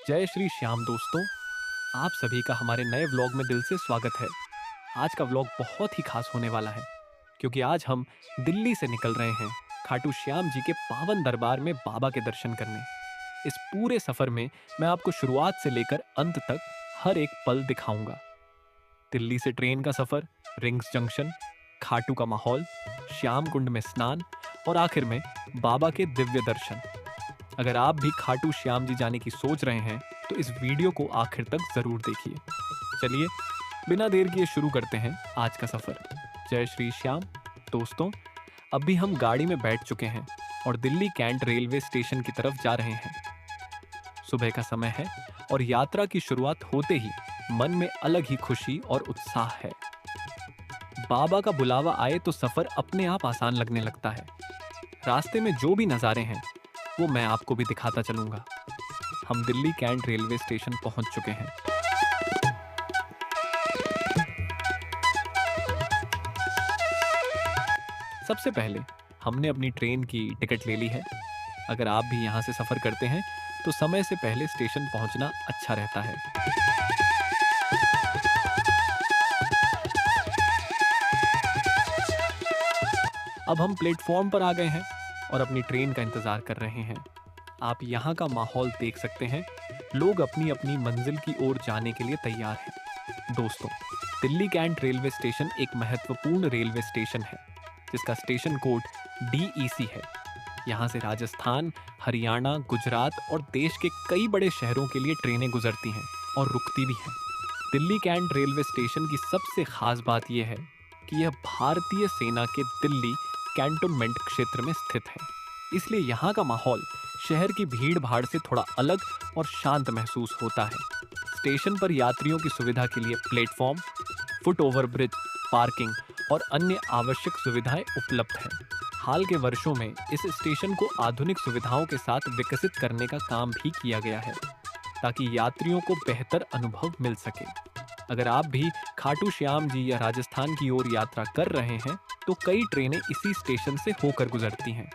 जय श्री श्याम दोस्तों। आप सभी का हमारे नए व्लॉग में दिल से स्वागत है। आज का व्लॉग बहुत ही खास होने वाला है क्योंकि आज हम दिल्ली से निकल रहे हैं खाटू श्याम जी के पावन दरबार में बाबा के दर्शन करने। इस पूरे सफर में मैं आपको शुरुआत से लेकर अंत तक हर एक पल दिखाऊंगा। दिल्ली से ट्रेन का सफर, रिंग्स जंक्शन, खाटू का माहौल, श्याम कुंड में स्नान और आखिर में बाबा के दिव्य दर्शन। अगर आप भी खाटू श्याम जी जाने की सोच रहे हैं तो इस वीडियो को आखिर तक जरूर देखिए। चलिए बिना देर किए शुरू करते हैं आज का सफर। जय श्री श्याम दोस्तों। अभी हम गाड़ी में बैठ चुके हैं और दिल्ली कैंट रेलवे स्टेशन की तरफ जा रहे हैं। सुबह का समय है और यात्रा की शुरुआत होते ही मन में अलग ही खुशी और उत्साह है। बाबा का बुलावा आए तो सफर अपने आप आसान लगने लगता है। रास्ते में जो भी नज़ारे हैं वो मैं आपको भी दिखाता चलूंगा। हम दिल्ली कैंट रेलवे स्टेशन पहुंच चुके हैं। सबसे पहले हमने अपनी ट्रेन की टिकट ले ली है। अगर आप भी यहां से सफर करते हैं तो समय से पहले स्टेशन पहुंचना अच्छा रहता है। अब हम प्लेटफॉर्म पर आ गए हैं और अपनी ट्रेन का इंतजार कर रहे हैं। आप यहाँ का माहौल देख सकते हैं। लोग अपनी अपनी मंजिल की ओर जाने के लिए तैयार हैं। दोस्तों, दिल्ली कैंट रेलवे स्टेशन एक महत्वपूर्ण रेलवे स्टेशन है जिसका स्टेशन कोड DEC है। यहाँ से राजस्थान, हरियाणा, गुजरात और देश के कई बड़े शहरों के लिए ट्रेनें गुजरती हैं और रुकती भी हैं। दिल्ली कैंट रेलवे स्टेशन की सबसे खास बात यह है कि यह भारतीय सेना के दिल्ली कैंटोनमेंट क्षेत्र में स्थित है। इसलिए यहाँ का माहौल शहर की भीड़ भाड़ से थोड़ा अलग और शांत महसूस होता है। स्टेशन पर यात्रियों की सुविधा के लिए platform, foot over bridge, parking और अन्य आवश्यक सुविधाएं उपलब्ध हैं। हाल के वर्षों में इस स्टेशन को आधुनिक सुविधाओं के साथ विकसित करने का काम भी किया गया है ताकि यात्रियों को बेहतर अनुभव मिल सके। अगर आप भी खाटू श्याम जी या राजस्थान की ओर यात्रा कर रहे हैं तो कई ट्रेनें इसी स्टेशन से होकर गुजरती हैं।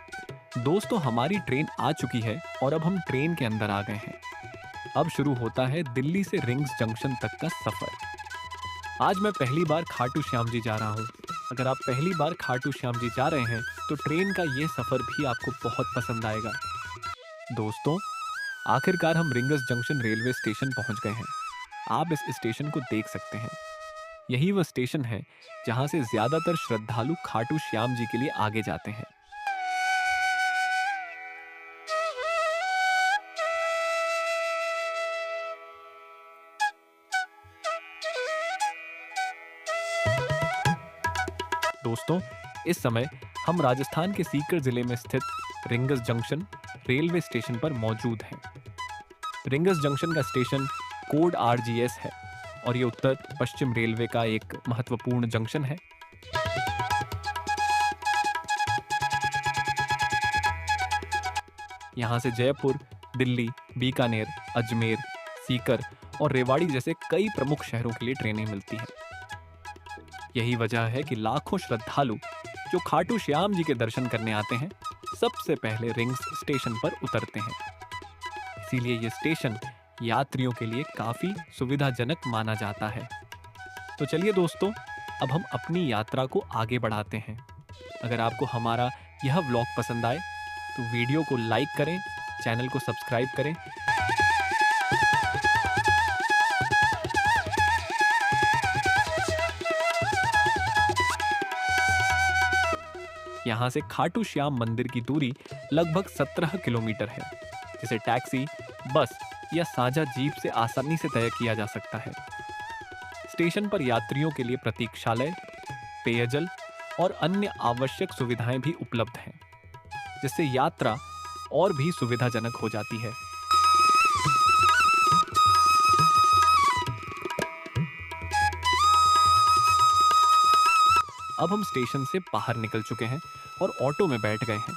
दोस्तों, हमारी ट्रेन आ चुकी है और अब हम ट्रेन के अंदर आ गए हैं। अब शुरू होता है दिल्ली से रिंग्स जंक्शन तक का सफर। आज मैं पहली बार खाटू श्याम जी जा रहा हूँ। अगर आप पहली बार खाटू श्याम जी जा रहे हैं तो ट्रेन का ये सफर भी आपको बहुत पसंद आएगा। दोस्तों, आखिरकार हम रिंग्स जंक्शन रेलवे स्टेशन पहुंच गए हैं। आप इस स्टेशन को देख सकते हैं। यही वह स्टेशन है जहां से ज्यादातर श्रद्धालु खाटू श्याम जी के लिए आगे जाते हैं। दोस्तों, इस समय हम राजस्थान के सीकर जिले में स्थित रिंग्स जंक्शन रेलवे स्टेशन पर मौजूद हैं। रिंग्स जंक्शन का स्टेशन कोड RGS है और ये उत्तर पश्चिम रेलवे का एक महत्वपूर्ण जंक्शन है। यहाँ से जयपुर, दिल्ली, बीकानेर, अजमेर, सीकर और रेवाड़ी जैसे कई प्रमुख शहरों के लिए ट्रेनें मिलती हैं। यही वजह है कि लाखों श्रद्धालु जो खाटू श्याम जी के दर्शन करने आते हैं सबसे पहले रिंग्स स्टेशन पर उतरते हैं। इसीलिए ये स्टेशन यात्रियों के लिए काफी सुविधाजनक माना जाता है। तो चलिए दोस्तों, अब हम अपनी यात्रा को आगे बढ़ाते हैं। अगर आपको हमारा यह व्लॉग पसंद आए तो वीडियो को लाइक करें, चैनल को सब्सक्राइब करें। यहाँ से खाटू श्याम मंदिर की दूरी लगभग 17 किलोमीटर है, जिसे टैक्सी, बस या साझा जीप से आसानी से तय किया जा सकता है। स्टेशन पर यात्रियों के लिए प्रतीक्षालय, पेयजल और अन्य आवश्यक सुविधाएं भी उपलब्ध हैं, जिससे यात्रा और भी सुविधाजनक हो जाती है। अब हम स्टेशन से बाहर निकल चुके हैं और ऑटो में बैठ गए हैं।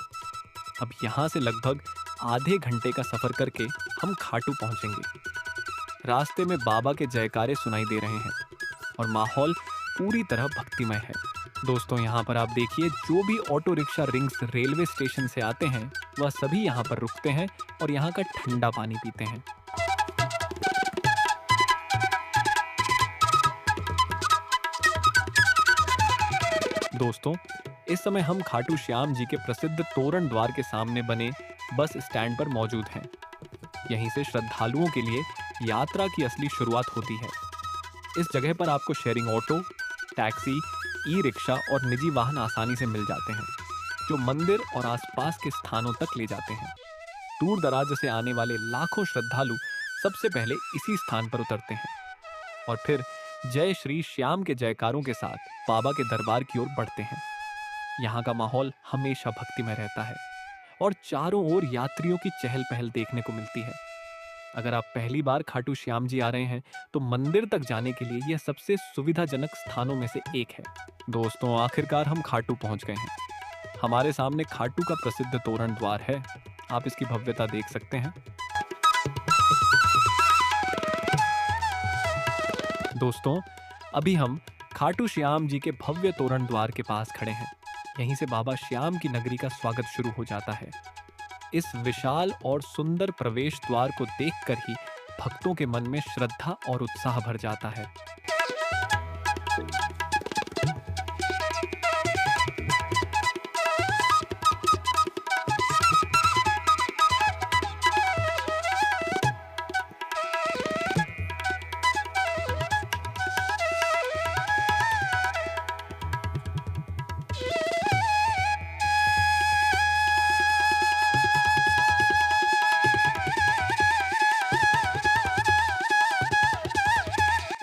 अब यहाँ से लगभग आधे घंटे का सफर करके हम खाटू पहुंचेंगे। रास्ते में बाबा के जयकारे सुनाई दे रहे हैं और माहौल पूरी तरह भक्तिमय है। दोस्तों, यहाँ पर आप देखिए, जो भी auto rickshaw rings railway station से आते हैं वह सभी यहाँ पर रुकते हैं और यहाँ का ठंडा पानी पीते हैं। दोस्तों, इस समय हम खाटू श्याम जी के प्रसिद्ध तोरण द्वार के सामने बने बस स्टैंड पर मौजूद हैं। यहीं से श्रद्धालुओं के लिए यात्रा की असली शुरुआत होती है। इस जगह पर आपको sharing auto, taxi, e rickshaw और निजी वाहन आसानी से मिल जाते हैं, जो मंदिर और आसपास के स्थानों तक ले जाते हैं। दूर दराज से आने वाले लाखों श्रद्धालु सबसे पहले इसी स्थान पर उतरते हैं और फिर जय श्री श्याम के जयकारों के साथ बाबा के दरबार की ओर बढ़ते हैं। यहाँ का माहौल हमेशा भक्तिमय रहता है और चारों ओर यात्रियों की चहल पहल देखने को मिलती है। अगर आप पहली बार खाटू श्याम जी आ रहे हैं तो मंदिर तक जाने के लिए यह सबसे सुविधाजनक स्थानों में से एक है। दोस्तों, आखिरकार हम खाटू पहुंच गए हैं। हमारे सामने खाटू का प्रसिद्ध तोरण द्वार है। आप इसकी भव्यता देख सकते हैं। दोस्तों, अभी हम खाटू श्याम जी के भव्य तोरण द्वार के पास खड़े हैं। यहीं से बाबा श्याम की नगरी का स्वागत शुरू हो जाता है। इस विशाल और सुंदर प्रवेश द्वार को देखकर ही भक्तों के मन में श्रद्धा और उत्साह भर जाता है।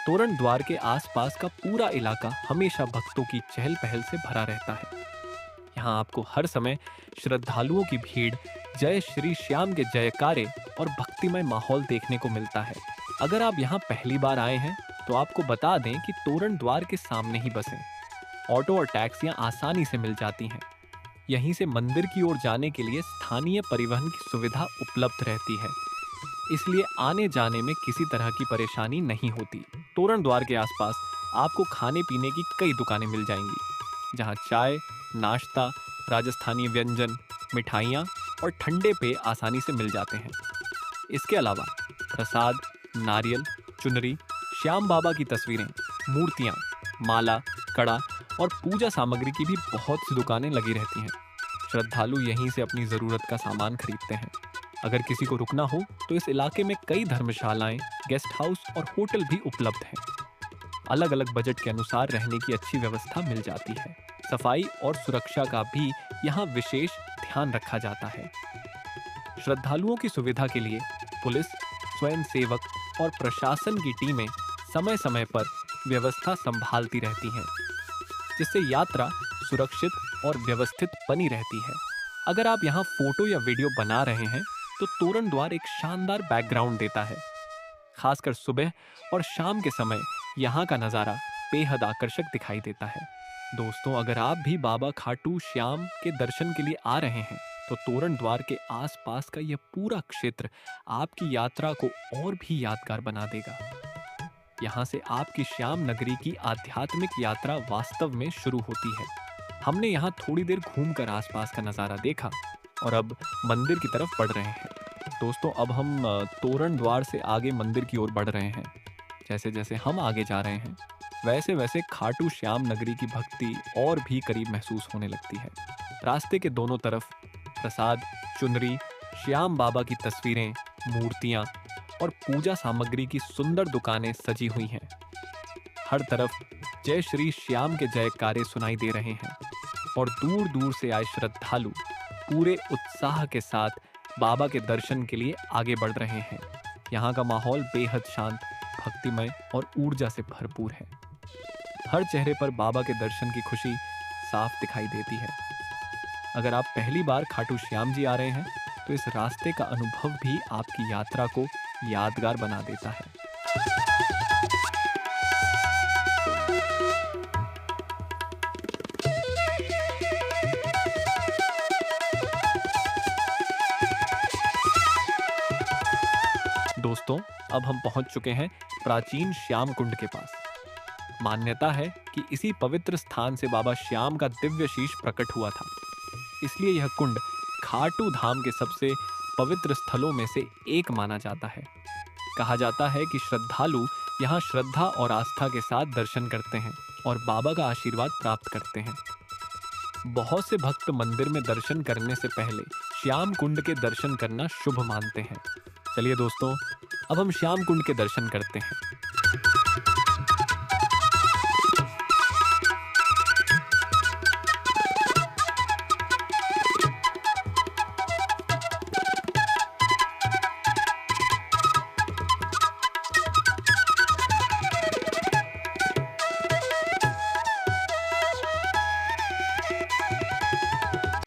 तोरण द्वार के आसपास का पूरा इलाका हमेशा भक्तों की चहल पहल से भरा रहता है। यहाँ आपको हर समय श्रद्धालुओं की भीड़, जय श्री श्याम के जयकारे और भक्तिमय माहौल देखने को मिलता है। अगर आप यहाँ पहली बार आए हैं तो आपको बता दें कि तोरण द्वार के सामने ही बसें। ऑटो और टैक्सियाँ आसानी से मिल जाती हैं। यहीं से मंदिर की ओर जाने के लिए स्थानीय परिवहन की सुविधा उपलब्ध रहती है, इसलिए आने जाने में किसी तरह की परेशानी नहीं होती। तोरण द्वार के आसपास आपको खाने पीने की कई दुकानें मिल जाएंगी, जहां चाय, नाश्ता, राजस्थानी व्यंजन, मिठाइयाँ और ठंडे पेय आसानी से मिल जाते हैं। इसके अलावा प्रसाद, नारियल, चुनरी, श्याम बाबा की तस्वीरें, मूर्तियाँ, माला, कड़ा और पूजा सामग्री की भी बहुत सी दुकानें लगी रहती हैं। श्रद्धालु यहीं से अपनी ज़रूरत का सामान खरीदते हैं। अगर किसी को रुकना हो तो इस इलाके में कई धर्मशालाएं, गेस्ट हाउस और होटल भी उपलब्ध हैं। अलग अलग बजट के अनुसार रहने की अच्छी व्यवस्था मिल जाती है। सफाई और सुरक्षा का भी यहाँ विशेष ध्यान रखा जाता है। श्रद्धालुओं की सुविधा के लिए पुलिस, स्वयंसेवक और प्रशासन की टीमें समय समय पर व्यवस्था संभालती रहती हैं, जिससे यात्रा सुरक्षित और व्यवस्थित बनी रहती है। अगर आप यहाँ फोटो या वीडियो बना रहे हैं तो तोरण द्वार एक शानदार बैकग्राउंड देता है। खासकर सुबह और शाम के समय यहाँ का नज़ारा बेहद आकर्षक दिखाई देता है। दोस्तों, अगर आप भी बाबा खाटू श्याम के दर्शन के लिए आ रहे हैं तो तोरण द्वार के आसपास का यह पूरा क्षेत्र आपकी यात्रा को और भी यादगार बना देगा। यहाँ से आपकी श्याम नगरी की आध्यात्मिक यात्रा वास्तव में शुरू होती है। हमने यहाँ थोड़ी देर घूमकर आसपास का नज़ारा देखा और अब मंदिर की तरफ बढ़ रहे हैं। दोस्तों, अब हम तोरण द्वार से आगे मंदिर की ओर बढ़ रहे हैं। जैसे जैसे हम आगे जा रहे हैं वैसे वैसे खाटू श्याम नगरी की भक्ति और भी करीब महसूस होने लगती है। रास्ते के दोनों तरफ प्रसाद, चुनरी, श्याम बाबा की तस्वीरें, मूर्तियाँ और पूजा सामग्री की सुंदर दुकानें सजी हुई हैं। हर तरफ जय श्री श्याम के जयकारे सुनाई दे रहे हैं और दूर दूर से आए श्रद्धालु पूरे उत्साह के साथ बाबा के दर्शन के लिए आगे बढ़ रहे हैं। यहाँ का माहौल बेहद शांत, भक्तिमय और ऊर्जा से भरपूर है। हर चेहरे पर बाबा के दर्शन की खुशी साफ दिखाई देती है। अगर आप पहली बार खाटू श्याम जी आ रहे हैं तो इस रास्ते का अनुभव भी आपकी यात्रा को यादगार बना देता है। दोस्तों, अब हम पहुंच चुके हैं प्राचीन श्याम कुंड के पास। मान्यता है कि इसी पवित्र स्थान से बाबा श्याम का दिव्य शीश प्रकट हुआ था, इसलिए यह कुंड खाटू धाम के सबसे पवित्र स्थलों में से एक माना जाता है। कहा जाता है कि श्रद्धालु यहाँ श्रद्धा और आस्था के साथ दर्शन करते हैं और बाबा का आशीर्वाद प्राप्त करते हैं। बहुत से भक्त मंदिर में दर्शन करने से पहले श्याम कुंड के दर्शन करना शुभ मानते हैं। चलिए दोस्तों, अब हम श्याम कुंड के दर्शन करते हैं।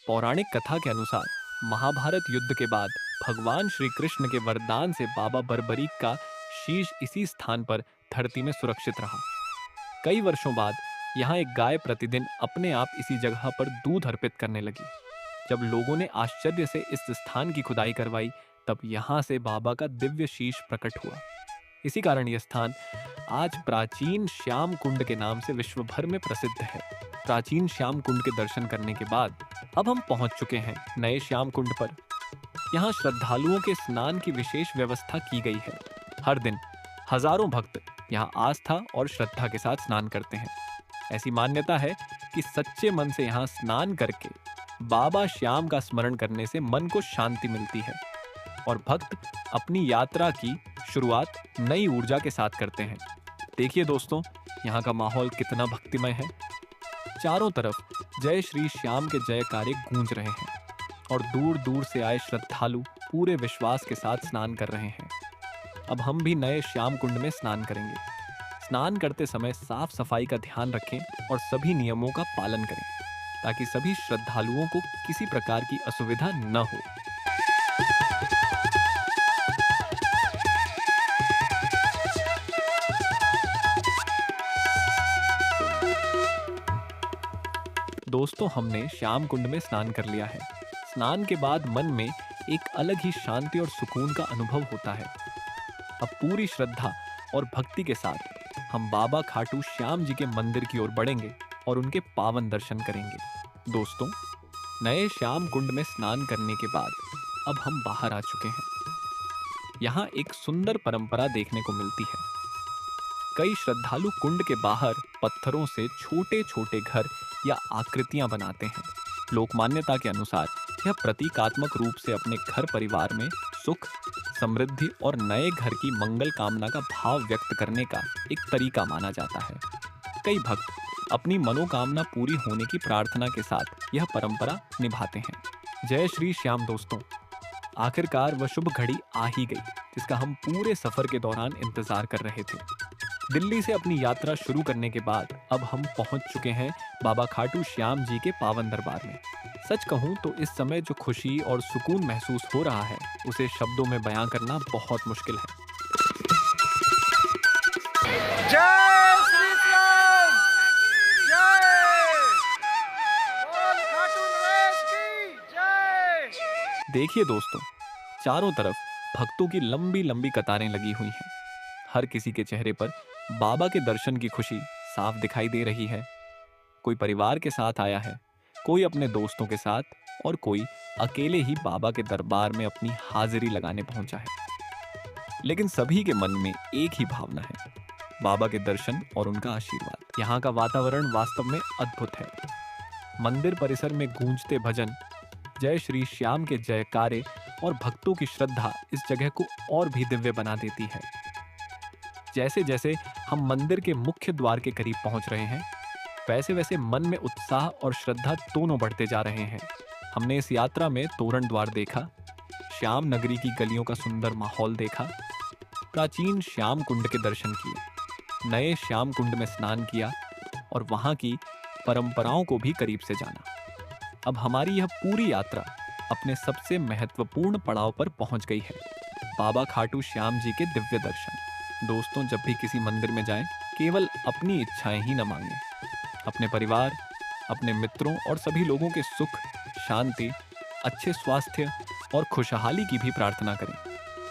पौराणिक कथा के अनुसार महाभारत युद्ध के बाद भगवान श्री कृष्ण के वरदान से बाबा बर्बरीक का शीश इसी स्थान पर धरती में सुरक्षित रहा। कई वर्षों बाद यहाँ एक गाय प्रतिदिन अपने आप इसी जगह पर दूध अर्पित करने लगी। जब लोगों ने आश्चर्य से इस स्थान की खुदाई करवाई, तब यहाँ से बाबा का दिव्य शीश प्रकट हुआ। इसी कारण यह स्थान आज प्राचीन श्याम कुंड के नाम से विश्व भर में प्रसिद्ध है। प्राचीन श्याम कुंड के दर्शन करने के बाद अब हम पहुंच चुके हैं नए श्याम कुंड पर। यहाँ श्रद्धालुओं के स्नान की विशेष व्यवस्था की गई है। हर दिन हजारों भक्त यहाँ आस्था और श्रद्धा के साथ स्नान करते हैं। ऐसी मान्यता है कि सच्चे मन से यहाँ स्नान करके बाबा श्याम का स्मरण करने से मन को शांति मिलती है और भक्त अपनी यात्रा की शुरुआत नई ऊर्जा के साथ करते हैं। देखिए दोस्तों, यहाँ का माहौल कितना भक्तिमय है। चारों तरफ जय श्री श्याम के जयकारे गूंज रहे हैं और दूर दूर से आए श्रद्धालु पूरे विश्वास के साथ स्नान कर रहे हैं। अब हम भी नए श्याम कुंड में स्नान करेंगे। स्नान करते समय साफ सफाई का ध्यान रखें और सभी नियमों का पालन करें ताकि सभी श्रद्धालुओं को किसी प्रकार की असुविधा न हो। दोस्तों, हमने श्याम कुंड में स्नान कर लिया है। स्नान के बाद मन में एक अलग ही शांति और सुकून का अनुभव होता है। अब पूरी श्रद्धा और भक्ति के साथ हम बाबा खाटू श्याम जी के मंदिर की ओर बढ़ेंगे और उनके पावन दर्शन करेंगे। दोस्तों, नए श्याम कुंड में स्नान करने के बाद अब हम बाहर आ चुके हैं। यहाँ एक सुंदर परंपरा देखने को मिलती है। कई श्रद्धालु कुंड के बाहर पत्थरों से छोटे छोटे घर या आकृतियां बनाते हैं। लोक मान्यता के अनुसार यह प्रतीकात्मक रूप से अपने घर परिवार में सुख, समृद्धि और नए घर की मंगल कामना का भाव व्यक्त करने का एक तरीका माना जाता है। कई भक्त अपनी मनोकामना पूरी होने की प्रार्थना के साथ यह परंपरा निभाते हैं। जय श्री श्याम दोस्तों, आखिरकार वह शुभ घड़ी आ ही गई जिसका हम पूरे सफर के दौरान इंतजार कर रहे थे। दिल्ली से अपनी यात्रा शुरू करने के बाद अब हम पहुंच चुके हैं बाबा खाटू श्याम जी के पावन दरबार में। सच कहूं तो इस समय जो खुशी और सुकून महसूस हो रहा है उसे शब्दों में बयां करना बहुत मुश्किल है। जय श्री राम, जय बोल खाटू नरेश की जय। देखिए दोस्तों, चारों तरफ भक्तों की लंबी लंबी कतारें लगी हुई हैं। हर किसी के चेहरे पर बाबा के दर्शन की खुशी साफ दिखाई दे रही है। कोई परिवार के साथ आया है, कोई अपने दोस्तों के साथ और कोई अकेले ही बाबा के दरबार में अपनी हाजिरी लगाने पहुंचा है। लेकिन सभी के मन में एक ही भावना है, बाबा के दर्शन और उनका आशीर्वाद। यहाँ का वातावरण वास्तव में अद्भुत है। मंदिर परिसर में गूंजते भजन, जय श्री श्याम के जयकारे और भक्तों की श्रद्धा इस जगह को और भी दिव्य बना देती है। जैसे जैसे हम मंदिर के मुख्य द्वार के करीब पहुंच रहे हैं, वैसे वैसे मन में उत्साह और श्रद्धा दोनों बढ़ते जा रहे हैं। हमने इस यात्रा में तोरण द्वार देखा, श्याम नगरी की गलियों का सुंदर माहौल देखा, प्राचीन श्याम कुंड के दर्शन किए, नए श्याम कुंड में स्नान किया और वहां की परंपराओं को भी करीब से जाना। अब हमारी यह पूरी यात्रा अपने सबसे महत्वपूर्ण पड़ाव पर पहुंच गई है, बाबा खाटू श्याम जी के दिव्य दर्शन। दोस्तों, जब भी किसी मंदिर में जाएं, केवल अपनी इच्छाएं ही न मांगें। अपने परिवार, अपने मित्रों और सभी लोगों के सुख, शांति, अच्छे स्वास्थ्य और खुशहाली की भी प्रार्थना करें।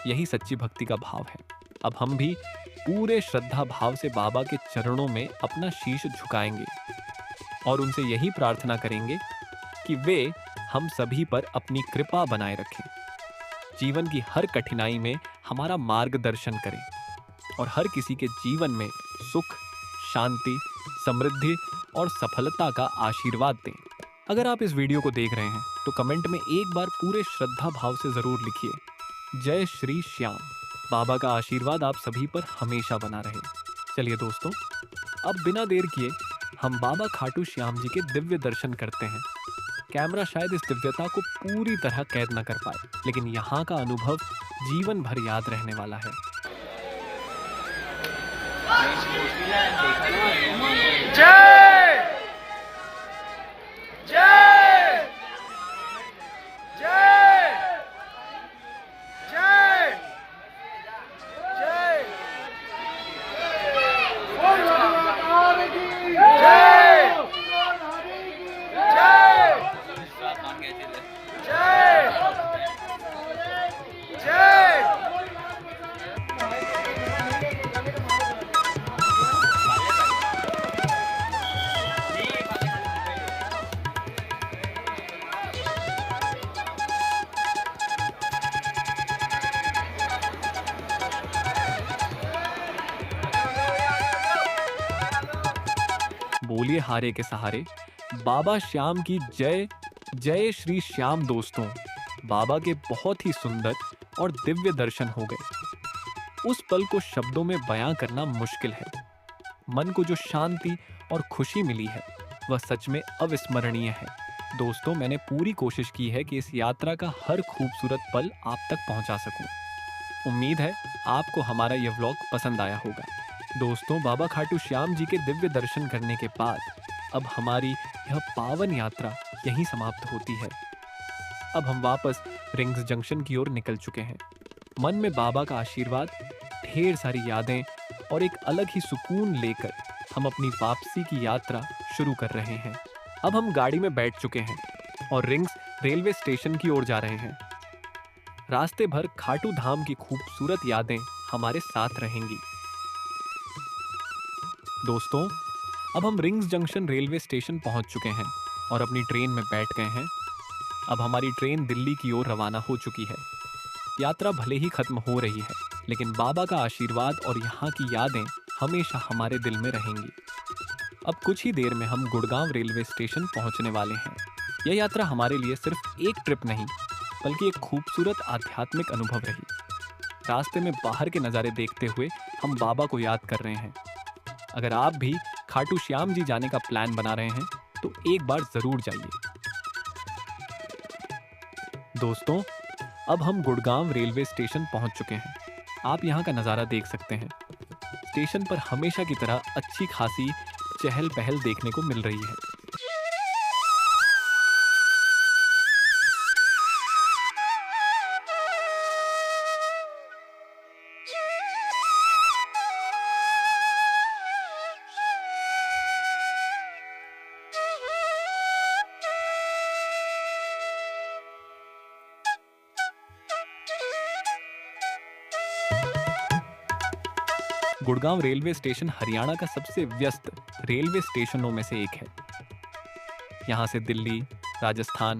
यही सच्ची भक्ति का भाव है। अब हम भी पूरे श्रद्धा भाव से बाबा के चरणों में अपना शीश झुकाएंगे और उनसे यही प्रार्थना करेंगे कि वे हम सभी पर अपनी कृपा बनाए रखें, जीवन की हर कठिनाई में हमारा मार्गदर्शन करें और हर किसी के जीवन में सुख, शांति, समृद्धि और सफलता का आशीर्वाद दें। अगर आप इस वीडियो को देख रहे हैं तो कमेंट में एक बार पूरे श्रद्धा भाव से जरूर लिखिए, जय श्री श्याम। बाबा का आशीर्वाद आप सभी पर हमेशा बना रहे। चलिए दोस्तों, अब बिना देर किए हम बाबा खाटू श्याम जी के दिव्य दर्शन करते हैं। कैमरा शायद इस दिव्यता को पूरी तरह कैद न कर पाए, लेकिन यहाँ का अनुभव जीवन भर याद रहने वाला है। जय जय जय जय जय बोल माता की जय जय जय जय। बोलिए हारे के सहारे, बाबा श्याम की जय। जय श्री श्याम। दोस्तों, बाबा के बहुत ही सुंदर और दिव्य दर्शन हो गए। उस पल को शब्दों में बयां करना मुश्किल है। मन को जो शांति और खुशी मिली है वह सच में अविस्मरणीय है। दोस्तों, मैंने पूरी कोशिश की है कि इस यात्रा का हर खूबसूरत पल आप तक पहुंचा सकूं। उम्मीद है आपको हमारा यह व्लॉग पसंद आया होगा। दोस्तों, बाबा खाटू श्याम जी के दिव्य दर्शन करने के बाद अब हमारी यह पावन यात्रा यहीं समाप्त होती है। अब हम वापस रिंग्स जंक्शन की ओर निकल चुके हैं। मन में बाबा का आशीर्वाद, ढेर सारी यादें और एक अलग ही सुकून लेकर हम अपनी वापसी की यात्रा शुरू कर रहे हैं। अब हम गाड़ी में बैठ चुके हैं और रिंग्स रेलवे स्टेशन की ओर जा रहे हैं। रास्ते भर खाटू धाम की खूबसूरत यादें हमारे साथ रहेंगी। दोस्तों, अब हम रिंग्स जंक्शन रेलवे स्टेशन पहुंच चुके हैं और अपनी ट्रेन में बैठ गए हैं। अब हमारी ट्रेन दिल्ली की ओर रवाना हो चुकी है। यात्रा भले ही खत्म हो रही है, लेकिन बाबा का आशीर्वाद और यहाँ की यादें हमेशा हमारे दिल में रहेंगी। अब कुछ ही देर में हम गुड़गांव रेलवे स्टेशन पहुंचने वाले हैं। यह यात्रा हमारे लिए सिर्फ एक ट्रिप नहीं, बल्कि एक खूबसूरत आध्यात्मिक अनुभव रही। रास्ते में बाहर के नज़ारे देखते हुए हम बाबा को याद कर रहे हैं। अगर आप भी खाटू श्याम जी जाने का प्लान बना रहे हैं तो एक बार जरूर जाइए। दोस्तों, अब हम गुड़गांव रेलवे स्टेशन पहुंच चुके हैं। आप यहां का नज़ारा देख सकते हैं। स्टेशन पर हमेशा की तरह अच्छी खासी चहल पहल देखने को मिल रही है। गुड़गांव रेलवे स्टेशन हरियाणा का सबसे व्यस्त रेलवे स्टेशनों में से एक है। यहाँ से दिल्ली, राजस्थान,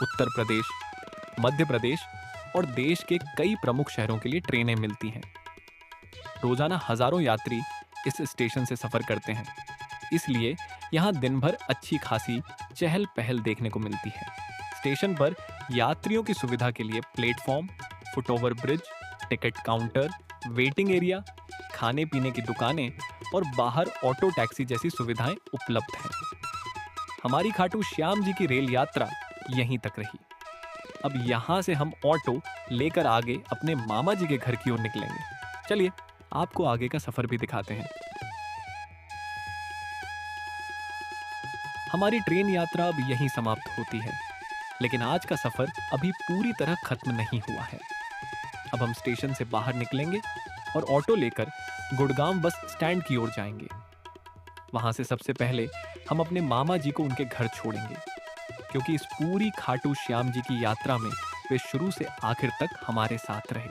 उत्तर प्रदेश, मध्य प्रदेश और देश के कई प्रमुख शहरों के लिए ट्रेनें मिलती हैं। रोजाना हजारों यात्री इस स्टेशन से सफर करते हैं, इसलिए यहाँ दिन भर अच्छी खासी चहल पहल देखने को मिलती है। स्टेशन पर यात्रियों की सुविधा के लिए platform, foot over bridge, ticket counter, waiting area, खाने पीने की दुकानें और बाहर ऑटो टैक्सी जैसी सुविधाएं उपलब्ध हैं। हमारी खाटू श्याम जी की रेल यात्रा यहीं तक रही। अब यहाँ से हम ऑटो लेकर आगे अपने मामा जी के घर की ओर निकलेंगे। चलिए आपको आगे का सफर भी दिखाते हैं। हमारी ट्रेन यात्रा अब यहीं समाप्त होती है, लेकिन आज का सफर अभी पूरी तरह खत्म नहीं हुआ है। अब हम स्टेशन से बाहर निकलेंगे और ऑटो लेकर गुड़गांव बस स्टैंड की ओर जाएंगे। वहां से सबसे पहले हम अपने मामा जी को उनके घर छोड़ेंगे, क्योंकि इस पूरी खाटू श्याम जी की यात्रा में वे शुरू से आखिर तक हमारे साथ रहे।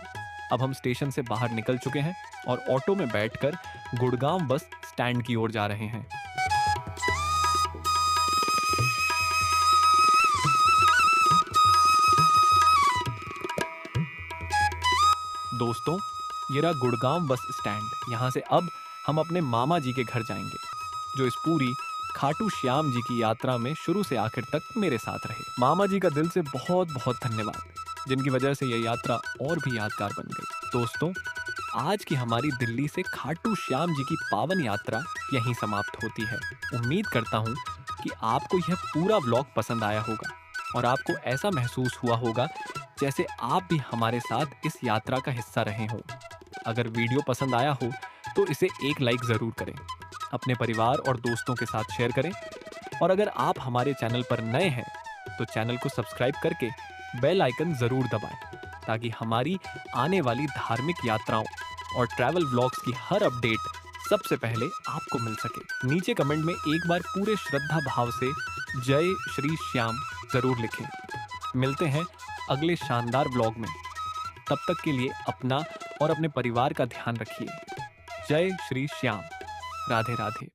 अब हम स्टेशन से बाहर निकल चुके हैं और ऑटो में बैठकर गुड़गांव बस स्टैंड की ओर जा रहे हैं। दोस्तों, ये रहा गुड़गांव बस स्टैंड। यहाँ से अब हम अपने मामा जी के घर जाएंगे, जो इस पूरी खाटू श्याम जी की यात्रा में शुरू से आखिर तक मेरे साथ रहे। मामा जी का दिल से बहुत बहुत धन्यवाद, जिनकी वजह से यह यात्रा और भी यादगार बन गई। दोस्तों, आज की हमारी दिल्ली से खाटू श्याम जी की पावन यात्रा यहीं समाप्त होती है। उम्मीद करता हूँ कि आपको यह पूरा व्लॉग पसंद आया होगा और आपको ऐसा महसूस हुआ होगा जैसे आप भी हमारे साथ इस यात्रा का हिस्सा रहे हों। अगर वीडियो पसंद आया हो तो इसे एक लाइक ज़रूर करें, अपने परिवार और दोस्तों के साथ शेयर करें और अगर आप हमारे चैनल पर नए हैं तो चैनल को सब्सक्राइब करके बेल आइकन ज़रूर दबाएं ताकि हमारी आने वाली धार्मिक यात्राओं और ट्रैवल व्लॉग्स की हर अपडेट सबसे पहले आपको मिल सके। नीचे कमेंट में एक बार पूरे श्रद्धा भाव से जय श्री श्याम ज़रूर लिखें। मिलते हैं अगले शानदार व्लॉग में। तब तक के लिए अपना और अपने परिवार का ध्यान रखिए। जय श्री श्याम। राधे राधे।